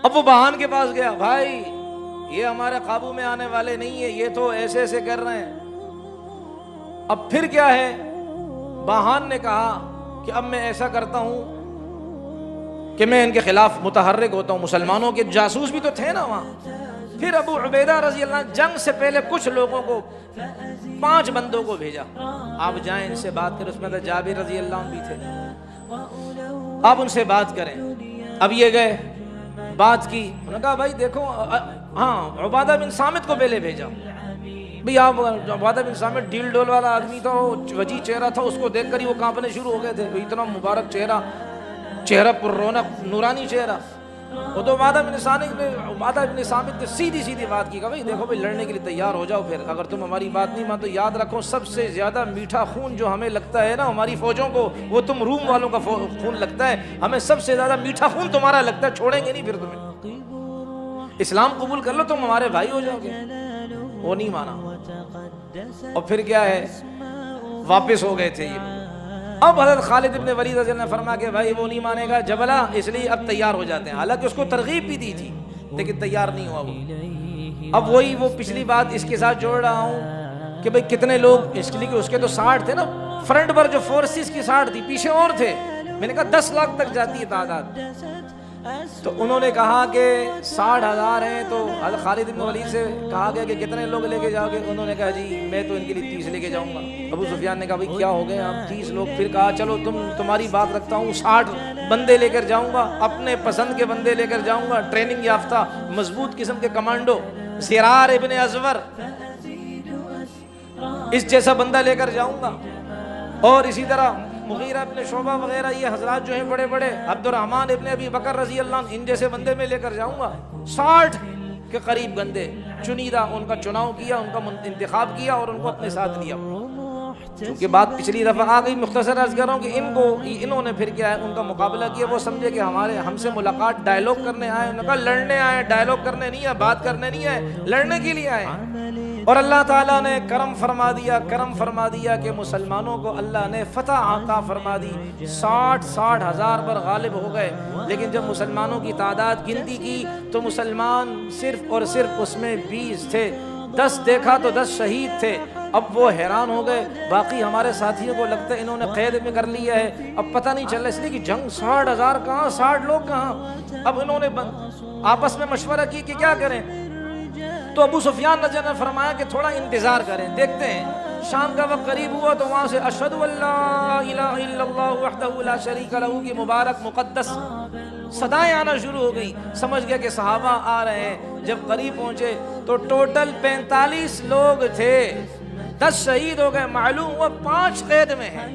اب وہ بہان کے پاس گیا، بھائی یہ ہمارے قابو میں آنے والے نہیں ہیں، یہ تو ایسے ایسے کر رہے ہیں۔ اب پھر کیا ہے، بہان نے کہا کہ اب میں ایسا کرتا ہوں کہ میں ان کے خلاف متحرک ہوتا ہوں، مسلمانوں کے جاسوس بھی تو تھے نا وہاں۔ پھر ابو عبیدہ رضی اللہ عنہ جنگ سے پہلے کچھ لوگوں کو 5 بندوں کو بھیجا، آپ جائیں ان سے بات کریں، اس میں جابر رضی اللہ عنہ بھی تھے، آپ ان سے بات کریں۔ اب یہ گئے، بات کی، انہوں نے کہا بھائی دیکھو، ہاں عبادہ بن صامت کو پہلے بھیجا، بھئی آپ عبادہ بن صامت ڈیل ڈول والا آدمی تھا، وجی چہرہ تھا، اس کو دیکھ کر ہی وہ کانپنے شروع ہو گئے تھے، اتنا مبارک چہرہ پر رونق، نورانی چہرہ۔ وہ تو عبادہ بن صامت نے سیدھی سیدھی بات کی، کہا بھئی دیکھو بھئی لڑنے کے لیے تیار ہو جاؤ، پھر اگر تم ہماری بات نہیں مان تو یاد رکھو سب سے زیادہ میٹھا خون جو ہمیں لگتا ہے نا ہماری فوجوں کو، وہ تم روم والوں کا خون لگتا ہے، ہمیں سب سے زیادہ میٹھا خون تمہارا لگتا ہے، چھوڑیں گے نہیں پھر تمہیں، اسلام قبول کر لو تم ہمارے بھائی ہو جاؤ گے۔ وہ نہیں مانا، اور پھر کیا ہے، واپس ہو گئے تھے یہ۔ اب حضرت خالد ابن ولید رضی اللہ عنہ نے فرمایا کہ بھائی وہ نہیں مانے گا جبلہ، اس لیے اب تیار ہو جاتے ہیں، حالانکہ اس کو ترغیب بھی دی تھی لیکن تیار نہیں ہوا وہ۔ اب وہی وہ پچھلی بات اس کے ساتھ جوڑ رہا ہوں کہ بھئی کتنے لوگ، اس لیے کہ اس کے تو 60 تھے نا، فرنٹ پر جو فورسز کی 60 تھی، پیچھے اور تھے، میں نے کہا 10 لاکھ تک جاتی ہے تعداد، تو انہوں نے کہا کہ 60,000 ہیں، تو حضرت خالد بن ولید سے کہا گیا کہ کتنے لوگ لے کے جاؤ گے، انہوں نے کہا جی میں تو ان کے لیے 30 لے کے جاؤں گا۔ ابو سفیان نے کہا بھئی کیا ہو گئے آپ 30 لوگ، پھر کہا چلو تمہاری بات رکھتا ہوں، 60 بندے لے کر جاؤں گا، اپنے پسند کے بندے لے کر جاؤں گا، ٹریننگ یافتہ مضبوط قسم کے کمانڈو، زرار ابن ازور اس جیسا بندہ لے کر جاؤں گا، اور اسی طرح مغیرہ ابن شعبہ وغیرہ یہ حضرات جو ہیں بڑے بڑے، عبد الرحمن ابن ابی بکر رضی اللہ عنہ، ان جیسے بندے میں لے کر جاؤں گا۔ 60 کے قریب بندے چنیدہ، ان کا چناؤ کیا، ان کا انتخاب کیا اور ان کو اپنے ساتھ لیا۔ چونکہ بات پچھلی دفعہ آ گئی، مختصر عرض کر رہا ہوں کہ انہوں نے پھر کیا ہے، ان کا مقابلہ کیا، وہ سمجھے کہ ہم سے ملاقات ڈائلاگ کرنے آئے، انہوں نے کہا لڑنے آئے، ڈائلاگ کرنے نہیں آئے، بات کرنے نہیں آئے، لڑنے کے لیے آئے۔ اور اللہ تعالیٰ نے کرم فرما دیا کہ مسلمانوں کو اللہ نے فتح عطا فرما دی، 60 ہزار پر غالب ہو گئے۔ لیکن جب مسلمانوں کی تعداد گنتی کی تو مسلمان صرف اور صرف اس میں 20 تھے، 10 دیکھا تو 10 شہید تھے۔ اب وہ حیران ہو گئے، باقی ہمارے ساتھیوں کو لگتا ہے انہوں نے قید میں کر لیا ہے، اب پتہ نہیں چل رہا، اس لیے کہ جنگ 60,000 کہاں، 60 لوگ کہاں۔ اب انہوں نے آپس میں مشورہ کی کہ کیا کریں، تو ابو سفیان رضی اللہ عنہ نے فرمایا کہ تھوڑا انتظار کریں، دیکھتے ہیں۔ شام کا وقت قریب ہوا تو وہاں سے اشہد ان لا الہ الا اللہ وحدہ لا شریک لہ کی مبارک مقدس صدائیں آنا شروع ہو گئی، سمجھ گیا کہ صحابہ آ رہے ہیں۔ جب قریب پہنچے تو ٹوٹل 45 لوگ تھے، 10 شہید ہو گئے، معلوم ہوا 5 قید میں ہیں۔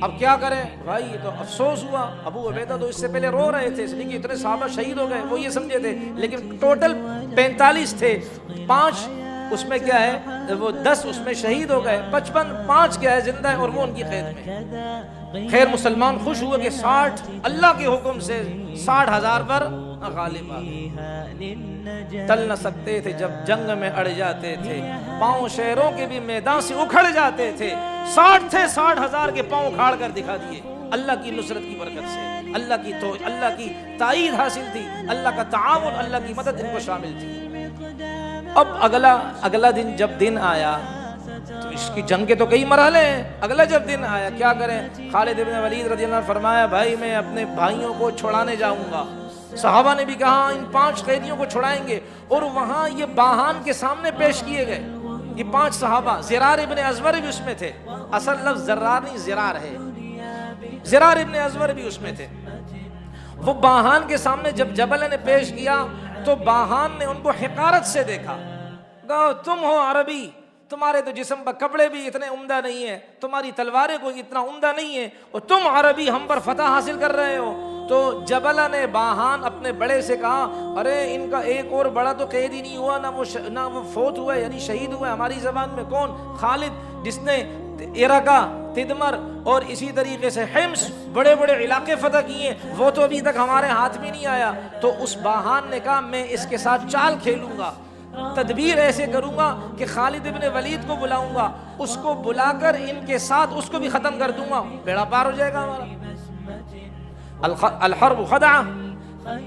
اب کیا کریں بھائی، یہ تو افسوس ہوا۔ ابو عبیدہ تو اس سے پہلے رو رہے تھے، اس لیے کہ اتنے صحابہ شہید ہو گئے، وہ یہ سمجھے تھے، لیکن ٹوٹل 45 تھے، 5 اس میں کیا ہے، وہ 10 اس میں شہید ہو گئے، 5 کیا ہے زندہ ہے، اور وہ ان کی قید میں۔ خیر مسلمان خوش ہوئے کہ 60 اللہ کے حکم سے 60,000 پر غالب آ گئے۔ ٹل نہ سکتے تھے جب جنگ میں اڑ جاتے تھے، پاؤں شہروں کے بھی میدان سے اکھڑ جاتے تھے۔ 60 تھے، 60,000 کے پاؤں کھاڑ کر دکھا دیے، اللہ کی نصرت کی برکت سے، اللہ کی تائید حاصل تھی، اللہ کا تعاون، اللہ کی مدد ان کو شامل تھی۔ اب اگلا دن جب دن آیا تو اس کی جنگ کے تو کئی مرحلے ہیں، اگلا جب دن آیا کیا کریں، خالد بن ولید رضی اللہ عنہ نے فرمایا بھائی میں اپنے بھائیوں کو چھڑانے جاؤں گا۔ صحابہ نے بھی کہا ان 5 قیدیوں کو چھڑائیں گے، اور وہاں یہ باہان کے سامنے پیش کیے گئے یہ 5 صحابہ، زرار ابن ازور بھی اس میں تھے، اصل لفظ زرار نہیں زرار ہے، زرار ابن ازور بھی اس میں تھے۔ وہ باہان کے سامنے جب جبل نے پیش کیا تو باہان نے ان کو حقارت سے دیکھا، کہا تم ہو عربی، تمہارے تو جسم پر کپڑے بھی اتنے عمدہ نہیں ہیں، تمہاری تلواریں کوئی اتنا عمدہ نہیں ہے، اور تم عربی ہم پر فتح حاصل کر رہے ہو۔ تو جبلہ نے باہان اپنے بڑے سے کہا ارے ان کا ایک اور بڑا تو قید ہی نہیں ہوا، نہ وہ فوت ہوا یعنی شہید ہوا، ہماری زبان میں کون، خالد جس نے عراقہ، تدمر اور اسی طریقے سے حمص بڑے بڑے علاقے فتح کیے، وہ تو ابھی تک ہمارے ہاتھ میں نہیں آیا۔ تو اس باہان نے کہا میں اس کے ساتھ چال کھیلوں گا، تدبیر ایسے کروں گا کہ خالد ابن ولید کو بلاؤں گا، اس کو بلا کر ان کے ساتھ اس کو بھی ختم کر دوں گا، بیڑا پار ہو جائے گا ہمارا۔ الحرب خدعہ،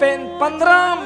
15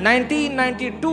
1992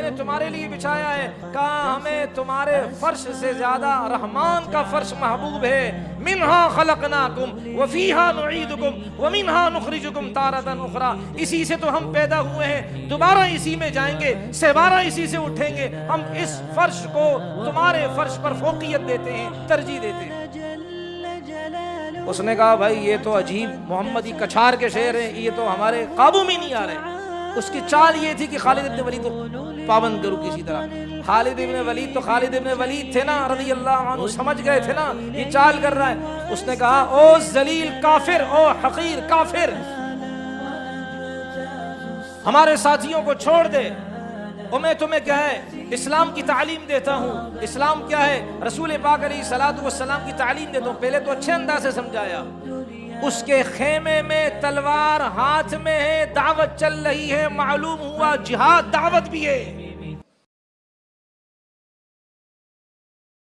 میں نے تمہارے لیے بچھایا ہے. کہا ہمیں تمہارے فرش سے زیادہ رحمان کا فرش محبوب ہے. منہا خلقناکم وفیہا نعیدکم ومنہا نخرجکم تارۃ اخری. اسی سے تو ہم پیدا ہوئے ہیں, دوبارہ اسی میں جائیں گے, سہبارہ اسی سے اٹھیں گے. ہم اس فرش کو تمہارے فرش پر فوقیت دیتے ہیں, ترجیح دیتے ہیں. اس نے کہا بھائی یہ تو عجیب محمدی کچھار کے شعر ہیں, یہ تو ہمارے قابو میں نہیں آ رہے. اس کی چال یہ تھی کہ خالد ابن ولید کو پابند کرو کسی طرح. خالد ابن ولید تھے نا رضی اللہ عنہ, سمجھ گئے تھے نا یہ چال کر رہا ہے. اس نے کہا او ذلیل کافر, او حقیر کافر, ہمارے ساتھیوں کو چھوڑ دے. اور میں تمہیں کیا ہے اسلام کی تعلیم دیتا ہوں. اسلام کیا ہے, رسول پاک علیہ الصلوۃ والسلام کی تعلیم دیتا ہوں. پہلے تو اچھے انداز سے سمجھایا. اس کے خیمے میں تلوار ہاتھ میں ہے, دعوت چل رہی ہے, معلوم ہوا جہاد دعوت بھی ہے.